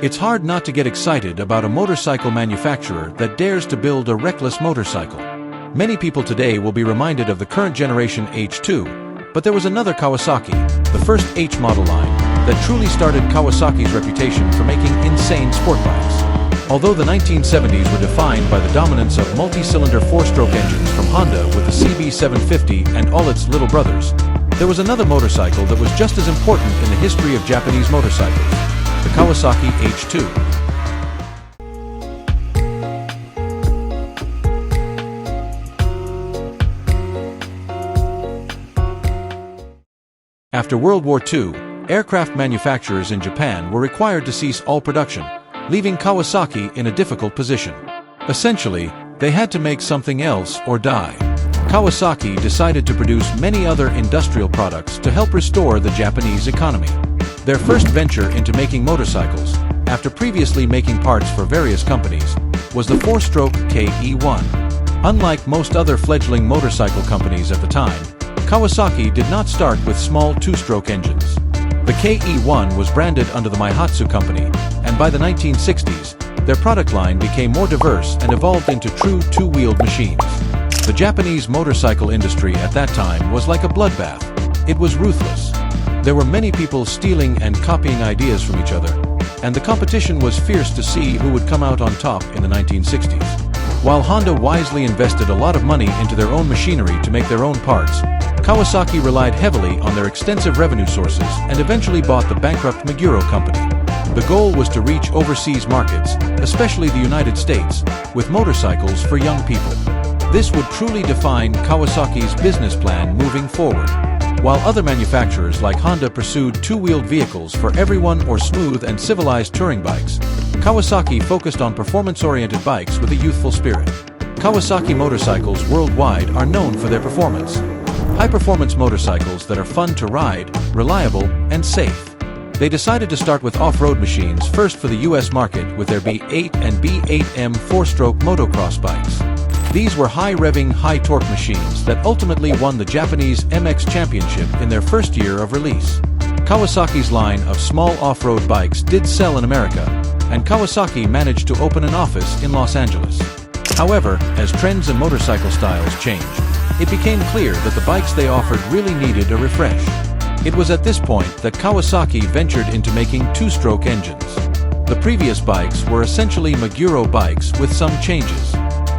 It's hard not to get excited about a motorcycle manufacturer that dares to build a reckless motorcycle. Many people today will be reminded of the current generation H2, but there was another Kawasaki, the first H model line, that truly started Kawasaki's reputation for making insane sport bikes. Although the 1970s were defined by the dominance of multi-cylinder four-stroke engines from Honda with the CB750 and all its little brothers, there was another motorcycle that was just as important in the history of Japanese motorcycles, the Kawasaki H2. After World War II, aircraft manufacturers in Japan were required to cease all production, leaving Kawasaki in a difficult position. Essentially, they had to make something else or die. Kawasaki decided to produce many other industrial products to help restore the Japanese economy. Their first venture into making motorcycles, after previously making parts for various companies, was the four-stroke KE1. Unlike most other fledgling motorcycle companies at the time, Kawasaki did not start with small two-stroke engines. The KE1 was branded under the Maihatsu company, and by the 1960s, their product line became more diverse and evolved into true two-wheeled machines. The Japanese motorcycle industry at that time was like a bloodbath. It was ruthless. There were many people stealing and copying ideas from each other, and the competition was fierce to see who would come out on top in the 1960s. While Honda wisely invested a lot of money into their own machinery to make their own parts, Kawasaki relied heavily on their extensive revenue sources and eventually bought the bankrupt Meguro company. The goal was to reach overseas markets, especially the United States, with motorcycles for young people. This would truly define Kawasaki's business plan moving forward. While other manufacturers like Honda pursued two-wheeled vehicles for everyone or smooth and civilized touring bikes, Kawasaki focused on performance-oriented bikes with a youthful spirit. Kawasaki motorcycles worldwide are known for their performance. High-performance motorcycles that are fun to ride, reliable, and safe. They decided to start with off-road machines first for the US market with their B8 and B8M four-stroke motocross bikes. These were high-revving, high-torque machines that ultimately won the Japanese MX Championship in their first year of release. Kawasaki's line of small off-road bikes did sell in America, and Kawasaki managed to open an office in Los Angeles. However, as trends and motorcycle styles changed, it became clear that the bikes they offered really needed a refresh. It was at this point that Kawasaki ventured into making two-stroke engines. The previous bikes were essentially Meguro bikes with some changes.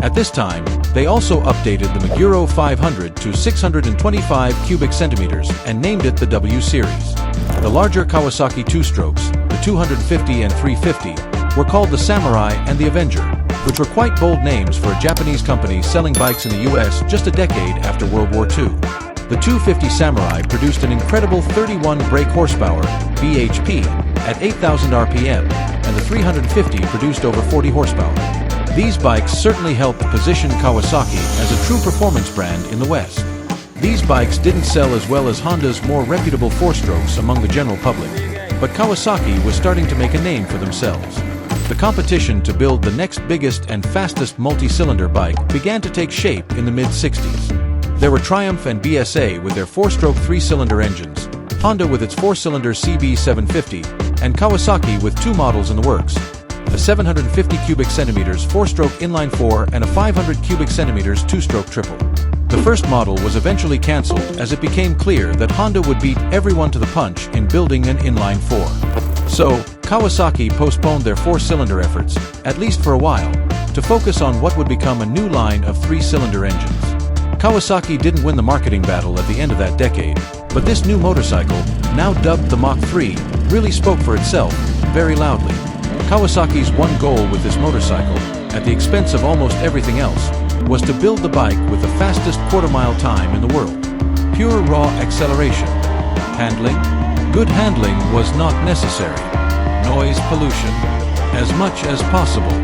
At this time, they also updated the Meguro 500 to 625 cubic centimeters and named it the W Series. The larger Kawasaki two-strokes, the 250 and 350, were called the Samurai and the Avenger, which were quite bold names for a Japanese company selling bikes in the US just a decade after World War II. The 250 Samurai produced an incredible 31 brake horsepower, bhp, at 8,000 RPM, and the 350 produced over 40 horsepower. These bikes certainly helped position Kawasaki as a true performance brand in the West. These bikes didn't sell as well as Honda's more reputable four-strokes among the general public, but Kawasaki was starting to make a name for themselves. The competition to build the next biggest and fastest multi-cylinder bike began to take shape in the mid-60s. There were Triumph and BSA with their four-stroke three-cylinder engines, Honda with its four-cylinder CB750, and Kawasaki with two models in the works, a 750 cubic centimeters four-stroke inline four and a 500 cubic centimeters two-stroke triple. The first model was eventually cancelled as it became clear that Honda would beat everyone to the punch in building an inline four. So, Kawasaki postponed their four-cylinder efforts, at least for a while, to focus on what would become a new line of three-cylinder engines. Kawasaki didn't win the marketing battle at the end of that decade, but this new motorcycle, now dubbed the Mach III, really spoke for itself, very loudly. Kawasaki's one goal with this motorcycle, at the expense of almost everything else, was to build the bike with the fastest quarter-mile time in the world. Pure raw acceleration. Handling? Good handling was not necessary. Noise pollution? As much as possible.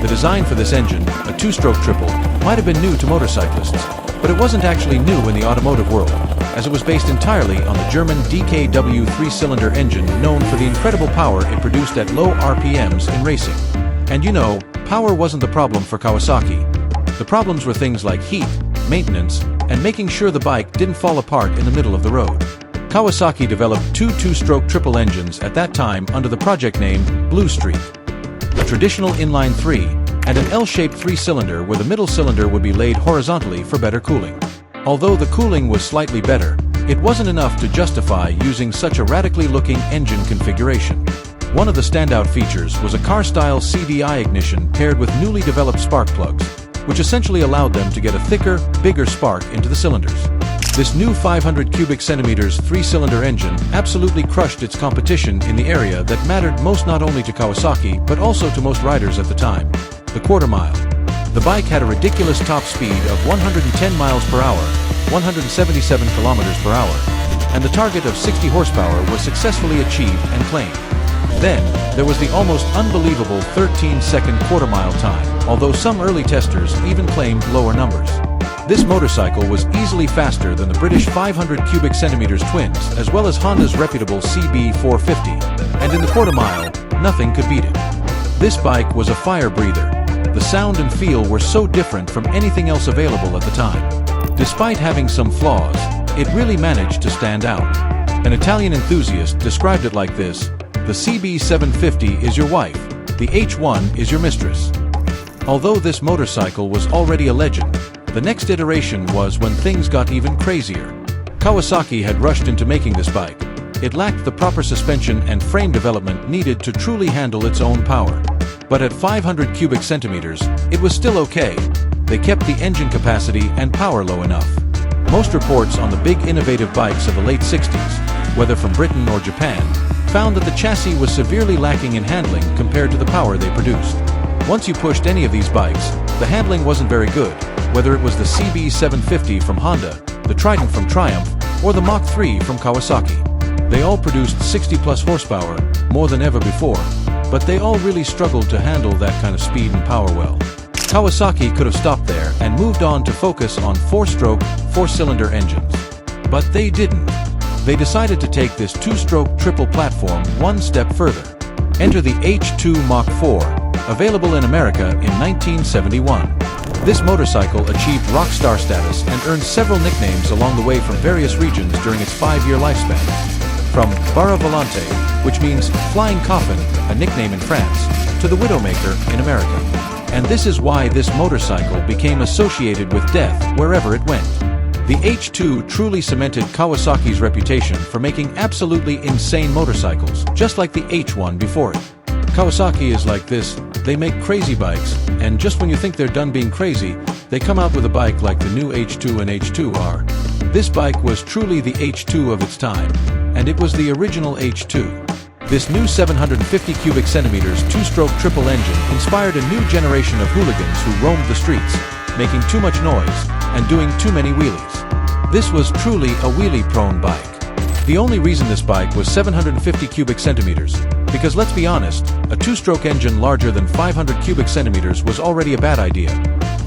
The design for this engine, a two-stroke triple, might have been new to motorcyclists, but it wasn't actually new in the automotive world, as it was based entirely on the German DKW three-cylinder engine known for the incredible power it produced at low RPMs in racing. And you know, power wasn't the problem for Kawasaki. The problems were things like heat, maintenance, and making sure the bike didn't fall apart in the middle of the road. Kawasaki developed two-stroke triple engines at that time under the project name Blue Streak. A traditional inline 3 and an L-shaped 3-cylinder where the middle cylinder would be laid horizontally for better cooling. Although the cooling was slightly better, it wasn't enough to justify using such a radically-looking engine configuration. One of the standout features was a car-style CVI ignition paired with newly developed spark plugs, which essentially allowed them to get a thicker, bigger spark into the cylinders. This new 500 cubic centimeters 3-cylinder engine absolutely crushed its competition in the area that mattered most not only to Kawasaki but also to most riders at the time, the quarter mile. The bike had a ridiculous top speed of 110 miles per hour, 177 kilometers per hour, and the target of 60 horsepower was successfully achieved and claimed. Then, there was the almost unbelievable 13-second quarter-mile time, although some early testers even claimed lower numbers. This motorcycle was easily faster than the British 500 cubic centimeters twins, as well as Honda's reputable CB450, and in the quarter mile, nothing could beat it. This bike was a fire breather. The sound and feel were so different from anything else available at the time. Despite having some flaws, it really managed to stand out. An Italian enthusiast described it like this: the CB750 is your wife, the H1 is your mistress. Although this motorcycle was already a legend, the next iteration was when things got even crazier. Kawasaki had rushed into making this bike. It lacked the proper suspension and frame development needed to truly handle its own power. But at 500 cubic centimeters, it was still okay. They kept the engine capacity and power low enough. Most reports on the big innovative bikes of the late 60s, whether from Britain or Japan, found that the chassis was severely lacking in handling compared to the power they produced. Once you pushed any of these bikes, the handling wasn't very good, whether it was the CB750 from Honda, the Trident from Triumph, or the Mach III from Kawasaki. They all produced 60-plus horsepower, more than ever before, but they all really struggled to handle that kind of speed and power well. Kawasaki could have stopped there and moved on to focus on 4-stroke, 4-cylinder engines. But they didn't. They decided to take this 2-stroke triple platform one step further. Enter the H2 Mach IV, available in America in 1971. This motorcycle achieved rock star status and earned several nicknames along the way from various regions during its 5-year lifespan. From Barra Volante, which means flying coffin, a nickname in France, to the Widowmaker in America. And this is why this motorcycle became associated with death wherever it went. The H2 truly cemented Kawasaki's reputation for making absolutely insane motorcycles, just like the H1 before it. Kawasaki is like this: they make crazy bikes, and just when you think they're done being crazy, they come out with a bike like the new H2 and H2 are. This bike was truly the H2 of its time, and it was the original H2. This new 750 cubic centimeters 2-stroke triple engine inspired a new generation of hooligans who roamed the streets, making too much noise and doing too many wheelies. This was truly a wheelie-prone bike. The only reason this bike was 750 cubic centimeters, because let's be honest, a 2-stroke engine larger than 500 cubic centimeters was already a bad idea,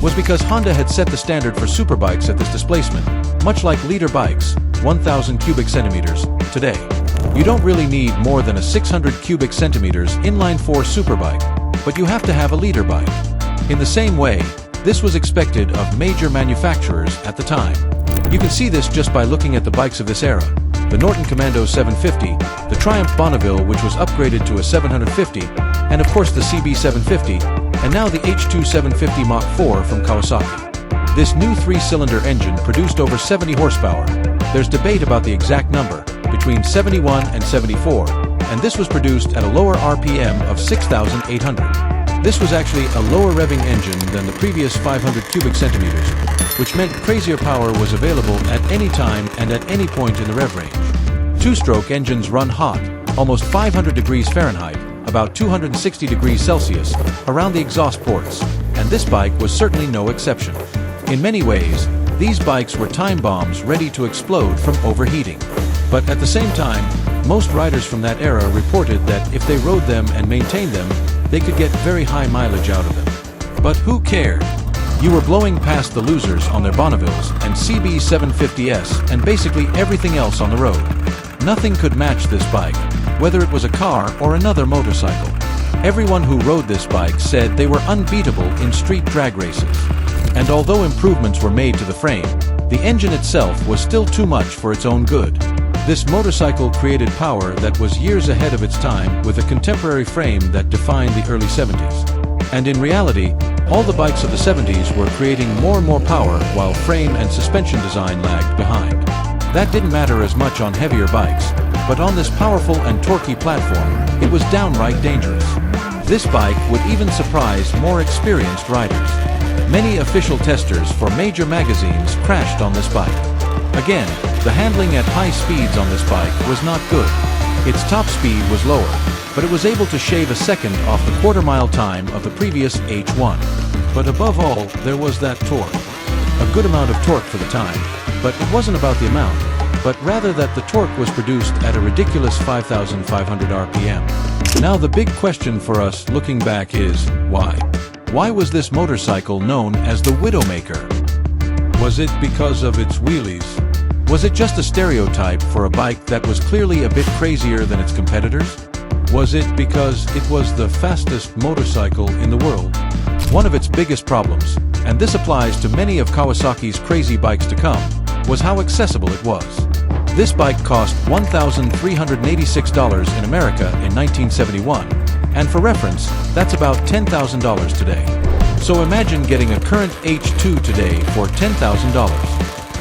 was because Honda had set the standard for superbikes at this displacement, much like leader bikes, 1,000 cubic centimeters, today. You don't really need more than a 600 cubic centimeters inline 4 superbike, but you have to have a leader bike. In the same way, this was expected of major manufacturers at the time. You can see this just by looking at the bikes of this era: the Norton Commando 750, the Triumph Bonneville, which was upgraded to a 750, and of course the CB750, and now the H2 750 Mach IV from Kawasaki. This new 3-cylinder engine produced over 70 horsepower. There's debate about the exact number, between 71 and 74, and this was produced at a lower RPM of 6,800. This was actually a lower revving engine than the previous 500 cubic centimeters, which meant crazier power was available at any time and at any point in the rev range. 2-stroke engines run hot, almost 500 degrees Fahrenheit, about 260 degrees Celsius, around the exhaust ports, and this bike was certainly no exception. In many ways, these bikes were time bombs ready to explode from overheating. But at the same time, most riders from that era reported that if they rode them and maintained them, they could get very high mileage out of them. But who cared? You were blowing past the losers on their Bonnevilles and CB750S and basically everything else on the road. Nothing could match this bike, whether it was a car or another motorcycle. Everyone who rode this bike said they were unbeatable in street drag races. And although improvements were made to the frame, the engine itself was still too much for its own good. This motorcycle created power that was years ahead of its time with a contemporary frame that defined the early 70s. And in reality, all the bikes of the 70s were creating more and more power while frame and suspension design lagged behind. That didn't matter as much on heavier bikes, but on this powerful and torquey platform, it was downright dangerous. This bike would even surprise more experienced riders. Many official testers for major magazines crashed on this bike. Again, the handling at high speeds on this bike was not good. Its top speed was lower, but it was able to shave a second off the quarter-mile time of the previous H1. But above all, there was that torque. A good amount of torque for the time, but it wasn't about the amount, but rather that the torque was produced at a ridiculous 5,500 RPM. Now the big question for us looking back is, why? Why was this motorcycle known as the Widowmaker? Was it because of its wheelies? Was it just a stereotype for a bike that was clearly a bit crazier than its competitors? Was it because it was the fastest motorcycle in the world? One of its biggest problems, and this applies to many of Kawasaki's crazy bikes to come, was how accessible it was. This bike cost $1,386 in America in 1971, and for reference, that's about $10,000 today. So imagine getting a current H2 today for $10,000.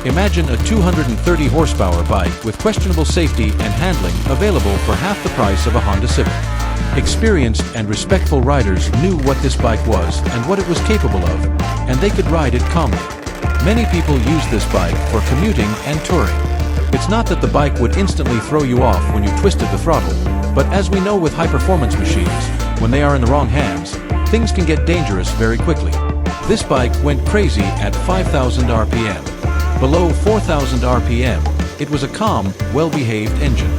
Imagine a 230 horsepower bike with questionable safety and handling available for half the price of a Honda Civic. Experienced and respectful riders knew what this bike was and what it was capable of, and they could ride it calmly. Many people used this bike for commuting and touring. It's not that the bike would instantly throw you off when you twisted the throttle, but as we know with high-performance machines, when they are in the wrong hands, things can get dangerous very quickly. This bike went crazy at 5,000 RPM. Below 4,000 RPM, it was a calm, well-behaved engine.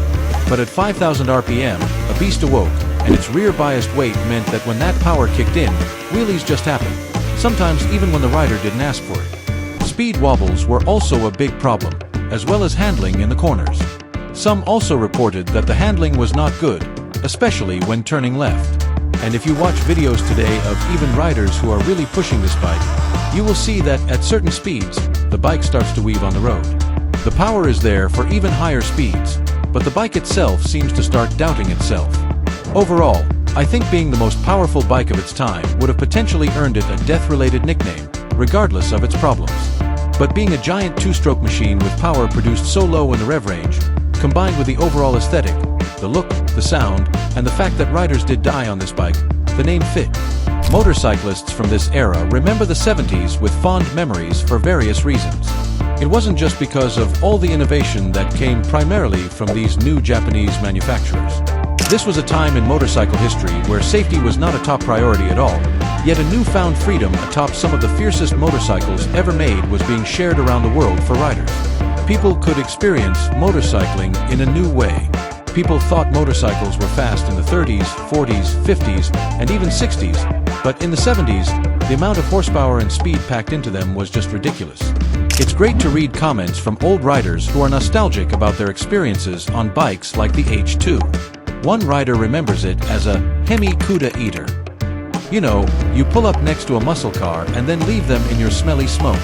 But at 5,000 RPM, a beast awoke, and its rear-biased weight meant that when that power kicked in, wheelies just happened, sometimes even when the rider didn't ask for it. Speed wobbles were also a big problem, as well as handling in the corners. Some also reported that the handling was not good, especially when turning left. And if you watch videos today of even riders who are really pushing this bike, you will see that at certain speeds, the bike starts to weave on the road. The power is there for even higher speeds, but the bike itself seems to start doubting itself. Overall, I think being the most powerful bike of its time would have potentially earned it a death-related nickname, regardless of its problems. But being a giant two-stroke machine with power produced so low in the rev range, combined with the overall aesthetic, the look, the sound, and the fact that riders did die on this bike, the name fit. Motorcyclists from this era remember the 70s with fond memories for various reasons. It wasn't just because of all the innovation that came primarily from these new Japanese manufacturers. This was a time in motorcycle history where safety was not a top priority at all, yet a newfound freedom atop some of the fiercest motorcycles ever made was being shared around the world for riders. People could experience motorcycling in a new way. People thought motorcycles were fast in the 30s, 40s, 50s, and even 60s, but in the 70s, the amount of horsepower and speed packed into them was just ridiculous. It's great to read comments from old riders who are nostalgic about their experiences on bikes like the H2. One rider remembers it as a Hemi Kuda eater. You know, you pull up next to a muscle car and then leave them in your smelly smoke.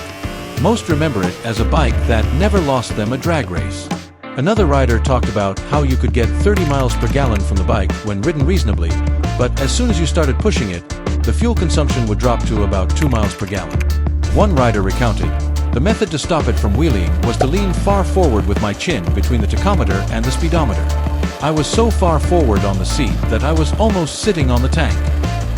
Most remember it as a bike that never lost them a drag race. Another rider talked about how you could get 30 miles per gallon from the bike when ridden reasonably, but as soon as you started pushing it, the fuel consumption would drop to about 2 miles per gallon. One rider recounted, "The method to stop it from wheeling was to lean far forward with my chin between the tachometer and the speedometer. I was so far forward on the seat that I was almost sitting on the tank.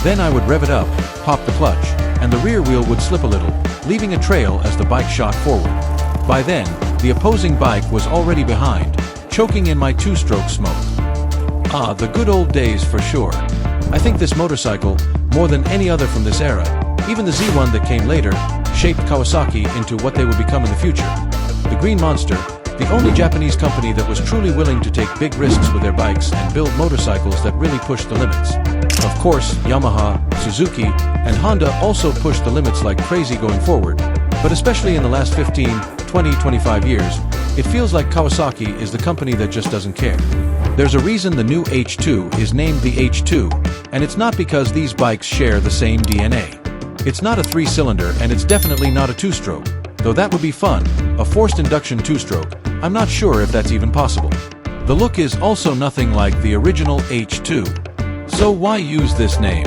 Then I would rev it up, pop the clutch, and the rear wheel would slip a little, leaving a trail as the bike shot forward. By then, the opposing bike was already behind, choking in my two-stroke smoke." Ah, the good old days for sure. I think this motorcycle, more than any other from this era, even the Z1 that came later, shaped Kawasaki into what they would become in the future. The Green Monster, the only Japanese company that was truly willing to take big risks with their bikes and build motorcycles that really pushed the limits. Of course, Yamaha, Suzuki, and Honda also pushed the limits like crazy going forward, but especially in the last 15, 20, 25 years, it feels like Kawasaki is the company that just doesn't care. There's a reason the new H2 is named the H2, and it's not because these bikes share the same DNA. It's not a 3-cylinder and it's definitely not a 2-stroke. Though that would be fun, a forced induction two-stroke, I'm not sure if that's even possible. The look is also nothing like the original H2. So why use this name?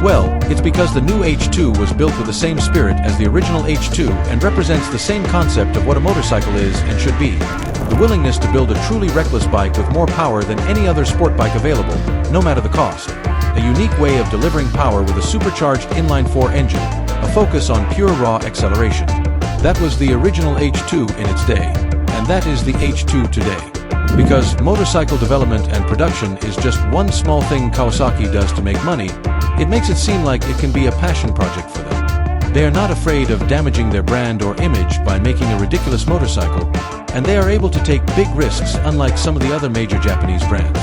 Well, it's because the new H2 was built with the same spirit as the original H2 and represents the same concept of what a motorcycle is and should be. The willingness to build a truly reckless bike with more power than any other sport bike available, no matter the cost. A unique way of delivering power with a supercharged inline-4 engine, a focus on pure raw acceleration. That was the original H2 in its day, and that is the H2 today. Because motorcycle development and production is just one small thing Kawasaki does to make money, it makes it seem like it can be a passion project for them. They are not afraid of damaging their brand or image by making a ridiculous motorcycle, and they are able to take big risks unlike some of the other major Japanese brands.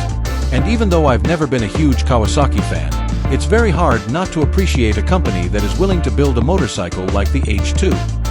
And even though I've never been a huge Kawasaki fan, it's very hard not to appreciate a company that is willing to build a motorcycle like the H2.